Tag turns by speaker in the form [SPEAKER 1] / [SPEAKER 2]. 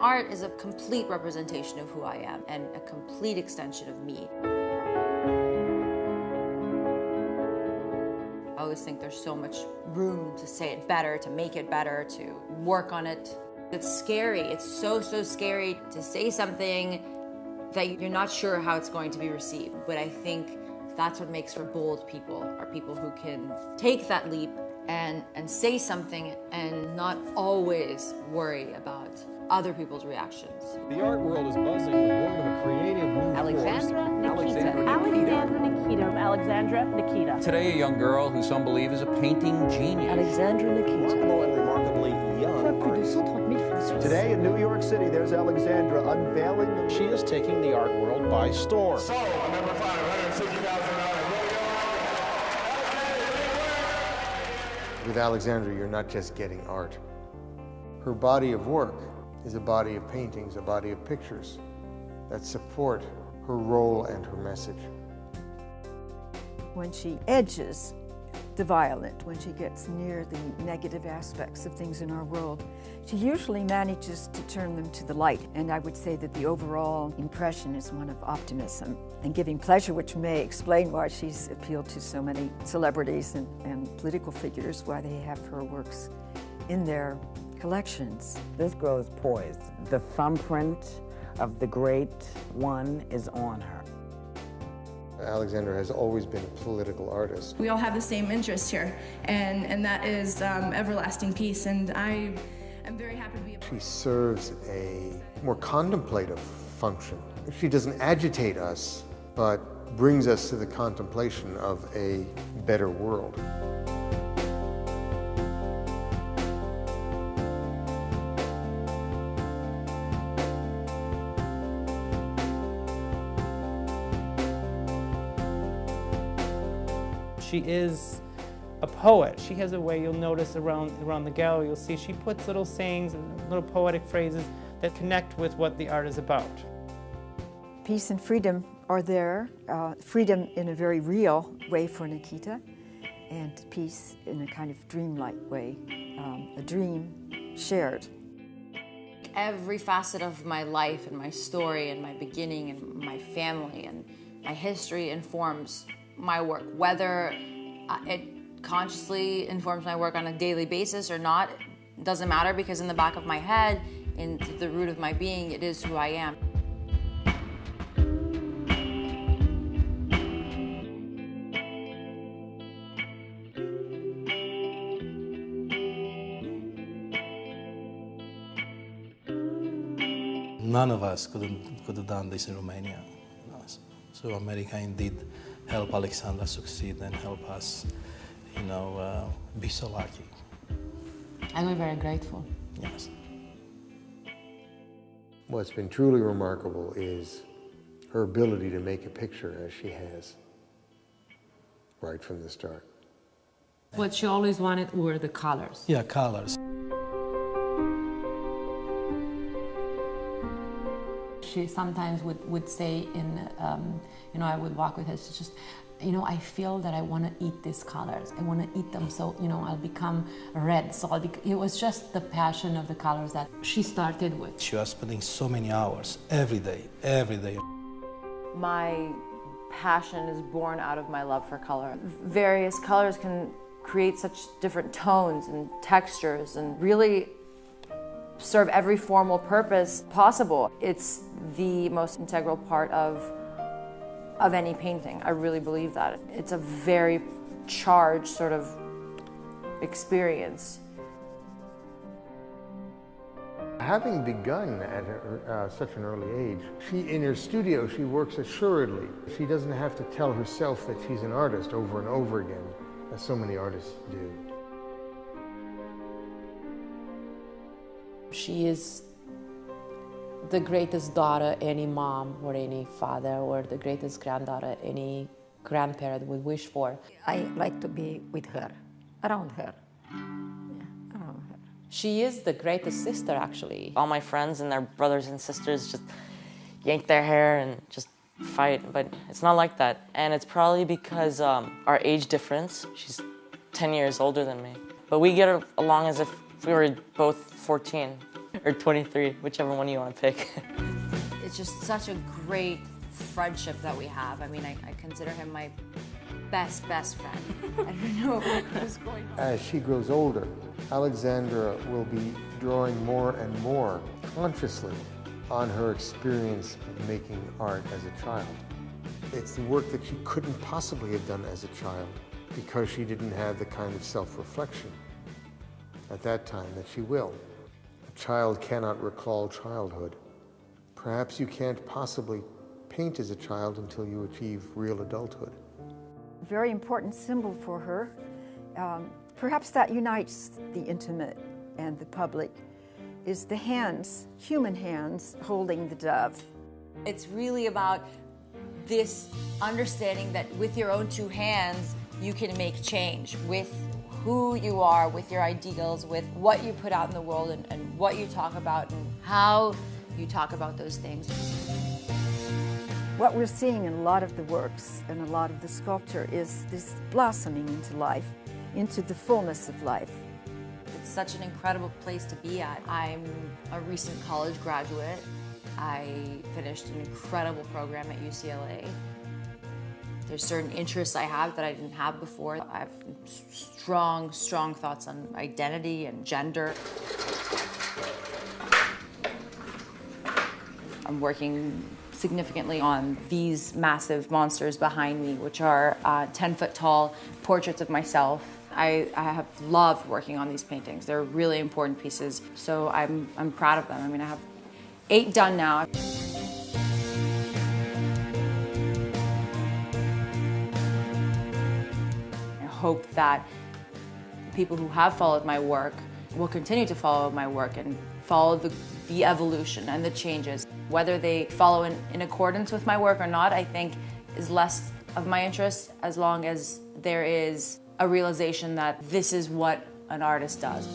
[SPEAKER 1] art is a complete representation of who I am and a complete extension of me. I always think there's so much room to say it better, to make it better, to work on it. It's scary. It's so scary to say something that you're not sure how it's going to be received. But I think that's what makes for bold people, are people who can take that leap and say something and not always worry about other people's reactions.
[SPEAKER 2] The art world is buzzing with word of a creative new
[SPEAKER 3] Alexandra Nechita.
[SPEAKER 4] Alexandra Nechita. Alexandra Nechita.
[SPEAKER 5] Today, a young girl who some believe is a painting genius.
[SPEAKER 3] Alexandra Nechita.
[SPEAKER 2] remarkable and remarkably young artist. Today in New York City, there's Alexandra unveiling. She is taking the art world by storm.
[SPEAKER 6] So, number 560,000.
[SPEAKER 7] With Alexandra, you're not just getting art. Her body of work is a body of paintings, a body of pictures that support her role and her message.
[SPEAKER 8] When she edges the violent, when she gets near the negative aspects of things in our world, she usually manages to turn them to the light. And I would say that the overall impression is one of optimism and giving pleasure, which may explain why she's appealed to so many celebrities and political figures, why they have her works in their collections.
[SPEAKER 3] This girl is poised. The thumbprint of the great one is on her.
[SPEAKER 7] Alexandra has always been a political artist.
[SPEAKER 9] We all have the same interest here, and that is everlasting peace, and I am very happy to be a part.
[SPEAKER 7] She serves a more contemplative function. She doesn't agitate us, but brings us to the contemplation of a better world.
[SPEAKER 10] She is a poet. She has a way, you'll notice around the gallery, you'll see she puts little sayings and little poetic phrases that connect with what the art is about.
[SPEAKER 8] Peace and freedom are there. Freedom in a very real way for Nechita, and peace in a kind of dreamlike way, a dream shared.
[SPEAKER 1] Every facet of my life and my story and my beginning and my family and my history informs my work. Whether it consciously informs my work on a daily basis or not, doesn't matter, because in the back of my head, in the root of my being, it is who I am.
[SPEAKER 11] None of us could have done this in Romania. So America indeed helped Alexandra succeed and help us, be so lucky.
[SPEAKER 1] And we're very grateful.
[SPEAKER 11] Yes.
[SPEAKER 7] What's been truly remarkable is her ability to make a picture as she has, right from the start.
[SPEAKER 12] What she always wanted were the colors.
[SPEAKER 11] Yeah, colors.
[SPEAKER 12] She sometimes would say I would walk with her, it's just, I feel that I want to eat these colors. I want to eat them so, I'll become red. So it was just the passion of the colors that she started with.
[SPEAKER 11] She was spending so many hours, every day, every day.
[SPEAKER 1] My passion is born out of my love for color. Various colors can create such different tones and textures and really serve every formal purpose possible. It's the most integral part of any painting. I really believe that. It's a very charged sort of experience.
[SPEAKER 7] Having begun at such an early age, in her studio, she works assuredly. She doesn't have to tell herself that she's an artist over and over again, as so many artists do.
[SPEAKER 12] She is the greatest daughter any mom or any father, or the greatest granddaughter any grandparent would wish for.
[SPEAKER 3] I like to be with her, around her. Yeah, around her.
[SPEAKER 12] She is the greatest sister, actually.
[SPEAKER 13] All my friends and their brothers and sisters just yank their hair and just fight, but it's not like that. And it's probably because our age difference. She's 10 years older than me. But we get along as if we were both 14. or 23, whichever one you want to pick.
[SPEAKER 1] It's just such a great friendship that we have. I mean, I consider him my best friend. I don't know what was going on.
[SPEAKER 7] As she grows older, Alexandra will be drawing more and more consciously on her experience of making art as a child. It's the work that she couldn't possibly have done as a child because she didn't have the kind of self-reflection at that time that she will. A child cannot recall childhood. Perhaps you can't possibly paint as a child until you achieve real adulthood.
[SPEAKER 8] A very important symbol for her. Perhaps that unites the intimate and the public is the hands, human hands, holding the dove.
[SPEAKER 1] It's really about this understanding that with your own two hands, you can make change with who you are, with your ideals, with what you put out in the world and what you talk about and how you talk about those things.
[SPEAKER 8] What we're seeing in a lot of the works and a lot of the sculpture is this blossoming into life, into the fullness of life.
[SPEAKER 1] It's such an incredible place to be at. I'm a recent college graduate. I finished an incredible program at UCLA. There's certain interests I have that I didn't have before. I have strong thoughts on identity and gender. I'm working significantly on these massive monsters behind me, which are 10-foot tall portraits of myself. I have loved working on these paintings. They're really important pieces, so I'm proud of them. I mean, I have 8 done now. I hope that people who have followed my work will continue to follow my work and follow the evolution and the changes. Whether they follow in accordance with my work or not, I think is less of my interest as long as there is a realization that this is what an artist does.